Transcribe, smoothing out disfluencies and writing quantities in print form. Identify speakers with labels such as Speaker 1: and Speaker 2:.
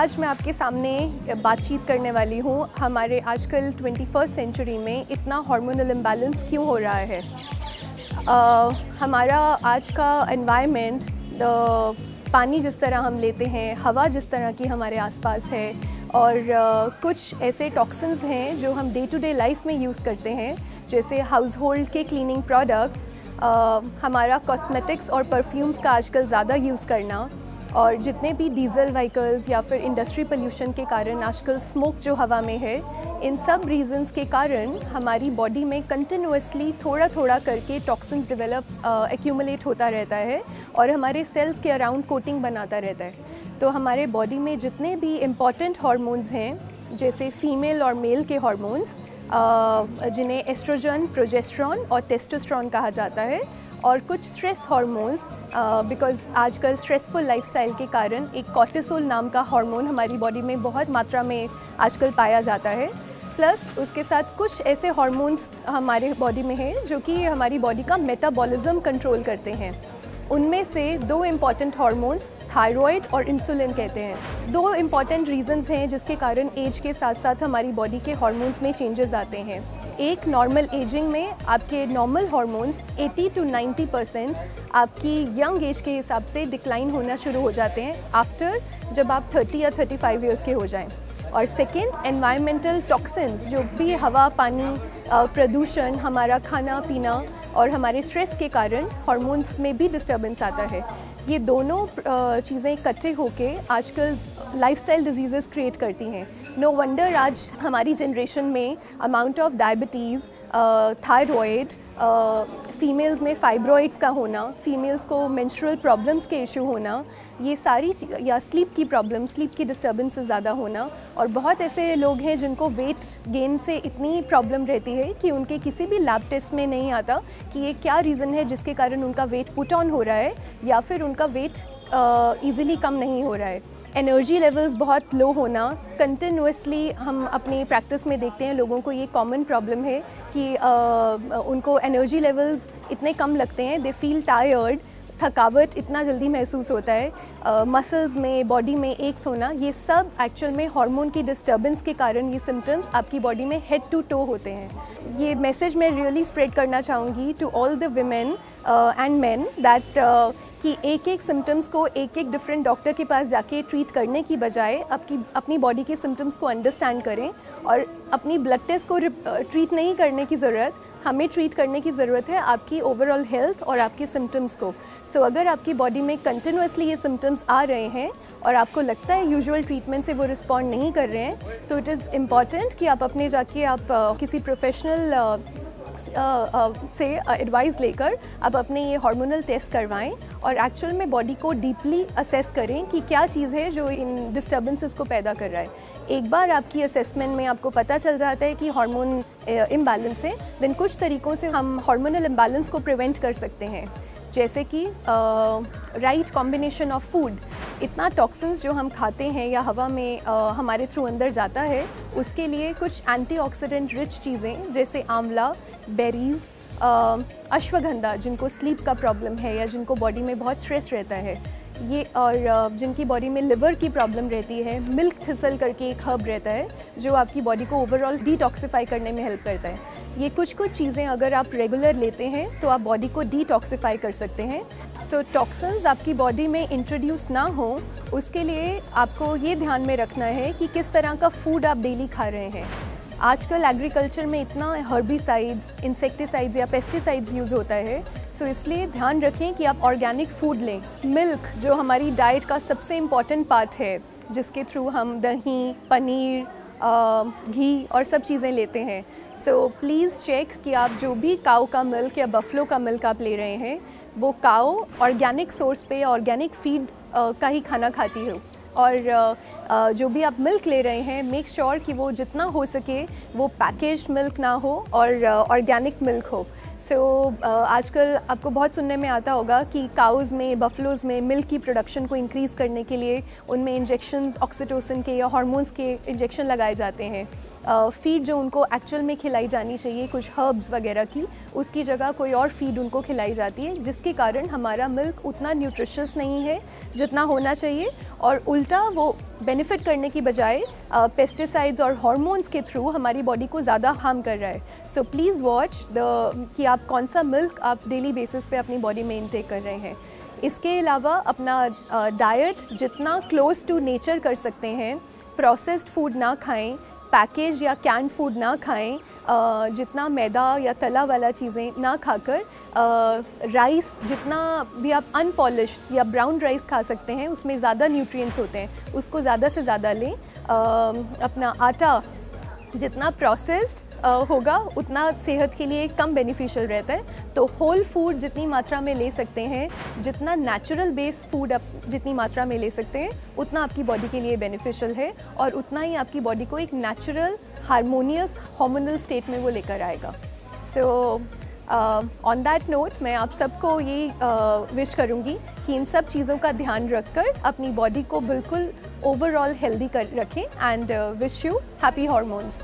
Speaker 1: आज मैं आपके सामने बातचीत करने वाली हूँ हमारे आजकल 21st सेंचुरी में इतना हार्मोनल इम्बैलेंस क्यों हो रहा है। हमारा आज का एनवायरनमेंट, पानी जिस तरह हम लेते हैं, हवा जिस तरह की हमारे आसपास है और कुछ ऐसे टॉक्सिन्स हैं जो हम डे टू डे लाइफ में यूज़ करते हैं, जैसे हाउस होल्ड के क्लीनिंग प्रोडक्ट्स, हमारा कॉस्मेटिक्स और परफ्यूम्स का आजकल ज़्यादा यूज़ करना, और जितने भी डीजल व्हीकल्स या फिर इंडस्ट्री पोल्यूशन के कारण आजकल स्मोक जो हवा में है, इन सब रीजंस के कारण हमारी बॉडी में कंटिन्यूसली थोड़ा थोड़ा करके टॉक्सिन्स एक्यूमुलेट होता रहता है और हमारे सेल्स के अराउंड कोटिंग बनाता रहता है। तो हमारे बॉडी में जितने भी इम्पॉर्टेंट हार्मोन्स हैं, जैसे फीमेल और मेल के हार्मोन्स, जिन्हें एस्ट्रोजन, प्रोजेस्टेरॉन और टेस्टोस्टेरोन कहा जाता है, और कुछ स्ट्रेस हार्मोन्स, बिकॉज़ आजकल स्ट्रेसफुल लाइफस्टाइल के कारण एक कॉर्टिसोल नाम का हार्मोन हमारी बॉडी में बहुत मात्रा में आजकल पाया जाता है। प्लस उसके साथ कुछ ऐसे हार्मोन्स हमारे बॉडी में हैं जो कि हमारी बॉडी का मेटाबॉलिज्म कंट्रोल करते हैं। उनमें से दो इम्पॉर्टेंट हार्मोन्स थायराइड और इंसुलिन कहते हैं। दो इम्पॉर्टेंट रीजंस हैं जिसके कारण एज के साथ साथ हमारी बॉडी के हार्मोन्स में चेंजेस आते हैं। एक, नॉर्मल एजिंग में आपके नॉर्मल हार्मोन्स 80 to 90% आपकी यंग एज के हिसाब से डिक्लाइन होना शुरू हो जाते हैं आफ्टर जब आप 30 या 35 ईयर्स के हो जाएं। और सेकेंड, एनवायरमेंटल टॉक्सिन्स, जो भी हवा, पानी, प्रदूषण, हमारा खाना पीना और हमारे स्ट्रेस के कारण हार्मोन्स में भी डिस्टर्बेंस आता है। ये दोनों चीज़ें इकट्ठे होके आजकल लाइफस्टाइल डिजीज़ेस क्रिएट करती हैं। नो वंडर आज हमारी जनरेशन में amount of diabetes, thyroid, females में फाइब्रॉइड्स का होना, फीमेल्स को मेंस्ट्रुअल प्रॉब्लम्स के इशू होना, ये सारी या स्लीप की प्रॉब्लम, स्लीप की डिस्टर्बेंसेस ज़्यादा होना, और बहुत ऐसे लोग हैं जिनको वेट गेन से इतनी प्रॉब्लम रहती है कि उनके किसी भी लैब टेस्ट में नहीं आता कि ये क्या रीज़न है जिसके कारण उनका वेट पुट ऑन हो रहा है या फिर उनका वेट ईज़िली कम नहीं हो रहा है। एनर्जी लेवल्स बहुत लो होना, कंटिन्यूसली हम अपनी प्रैक्टिस में देखते हैं लोगों को ये कॉमन प्रॉब्लम है कि उनको एनर्जी लेवल्स इतने कम लगते हैं, दे फील टायर्ड, थकावट इतना जल्दी महसूस होता है, मसल्स में, बॉडी में एक्स होना, ये सब एक्चुअल में हार्मोन की डिस्टर्बेंस के कारण ये सिम्टम्स आपकी बॉडी में हेड टू टो होते हैं। ये मैसेज मैं रियली स्प्रेड करना चाहूँगी to all the women and men that कि एक एक सिम्टम्स को एक एक डिफरेंट डॉक्टर के पास जाके ट्रीट करने की बजाय अपनी बॉडी के सिम्टम्स को अंडरस्टैंड करें, और अपनी ब्लड टेस्ट को ट्रीट नहीं करने की ज़रूरत, हमें ट्रीट करने की ज़रूरत है आपकी ओवरऑल हेल्थ और आपके सिम्टम्स को। सो अगर आपकी बॉडी में कंटिन्यूसली ये सिम्टम्स आ रहे हैं और आपको लगता है यूजुअल ट्रीटमेंट से वो रिस्पॉन्ड नहीं कर रहे हैं, तो इट इज़ इम्पॉर्टेंट कि आप अपने जाके आप किसी प्रोफेशनल से एडवाइस लेकर आप अपने ये हार्मोनल टेस्ट करवाएं और एक्चुअल में बॉडी को डीपली असेस करें कि क्या चीज़ है जो इन डिस्टर्बेंसेस को पैदा कर रहा है। एक बार आपकी असेसमेंट में आपको पता चल जाता है कि हार्मोन इम्बैलेंस है, देन कुछ तरीक़ों से हम हार्मोनल इम्बैलेंस को प्रिवेंट कर सकते हैं, जैसे कि राइट कॉम्बिनेशन ऑफ फूड। इतना टॉक्सिन्स जो हम खाते हैं या हवा में हमारे थ्रू अंदर जाता है, उसके लिए कुछ एंटीऑक्सीडेंट रिच चीज़ें जैसे आंवला, बेरीज़, अश्वगंधा, जिनको स्लीप का प्रॉब्लम है या जिनको बॉडी में बहुत स्ट्रेस रहता है, ये, और जिनकी बॉडी में लिवर की प्रॉब्लम रहती है, मिल्क थिसल करके एक हर्ब रहता है जो आपकी बॉडी को ओवरऑल डिटॉक्सिफाई करने में हेल्प करता है। ये कुछ चीज़ें अगर आप रेगुलर लेते हैं तो आप बॉडी को डिटॉक्सिफाई कर सकते हैं। सो टॉक्सिन्स आपकी बॉडी में इंट्रोड्यूस ना हो, उसके लिए आपको ये ध्यान में रखना है कि किस तरह का फूड आप डेली खा रहे हैं। आजकल एग्रीकल्चर में इतना हर्बिसाइड्स, इंसेक्टिसाइड्स या पेस्टिसाइड्स यूज़ होता है, सो इसलिए ध्यान रखें कि आप ऑर्गेनिक फूड लें। मिल्क, जो हमारी डाइट का सबसे इम्पॉर्टेंट पार्ट है, जिसके थ्रू हम दही, पनीर, घी और सब चीज़ें लेते हैं, सो प्लीज़ चेक कि आप जो भी काऊ का मिल्क या बफलो का मिल्क आप ले रहे हैं, वो काऊ ऑर्गेनिक सोर्स पे, ऑर्गेनिक फीड का ही खाना खाती हो। और जो भी आप मिल्क ले रहे हैं, मेक श्योर कि वो जितना हो सके वो पैकेज्ड मिल्क ना हो और ऑर्गेनिक मिल्क हो। सो आजकल आपको बहुत सुनने में आता होगा कि काउज़ में, बफलोज़ में मिल्क की प्रोडक्शन को इंक्रीज़ करने के लिए उनमें इंजेक्शंस, ऑक्सीटोसिन के या हार्मोन्स के इंजेक्शन लगाए जाते हैं। फीड जो उनको एक्चुअल में खिलाई जानी चाहिए, कुछ हर्ब्स वगैरह की, उसकी जगह कोई और फीड उनको खिलाई जाती है, जिसके कारण हमारा मिल्क उतना न्यूट्रिशियस नहीं है जितना होना चाहिए, और उल्टा वो बेनिफिट करने की बजाय पेस्टिसाइड्स और हार्मोन्स के थ्रू हमारी बॉडी को ज़्यादा हार्म कर रहा है। सो प्लीज़ वॉच कि आप कौन सा मिल्क आप डेली बेसिस पे अपनी बॉडी में इनटेक कर रहे हैं। इसके अलावा अपना डाइट जितना क्लोज टू नेचर कर सकते हैं, प्रोसेस्ड फूड ना खाएं, पैकेज या कैन फूड ना खाएं, जितना मैदा या तला वाला चीज़ें ना खाकर राइस जितना भी आप अनपॉलिश्ड या ब्राउन राइस खा सकते हैं, उसमें ज़्यादा न्यूट्रिएंट्स होते हैं, उसको ज़्यादा से ज़्यादा लें। अपना आटा जितना प्रोसेस्ड होगा उतना सेहत के लिए कम बेनिफिशियल रहता है, तो होल फूड जितनी मात्रा में ले सकते हैं, जितना नेचुरल बेस्ड फूड आप जितनी मात्रा में ले सकते हैं, उतना आपकी बॉडी के लिए बेनिफिशियल है, और उतना ही आपकी बॉडी को एक नेचुरल हार्मोनियस हार्मोनल स्टेट में वो लेकर आएगा। सो ऑन दैट नोट मैं आप सबको ये विश करूँगी कि इन सब चीज़ों का ध्यान रखकर अपनी बॉडी को बिल्कुल ओवरऑल हेल्दी कर रखें, and wish you happy hormones.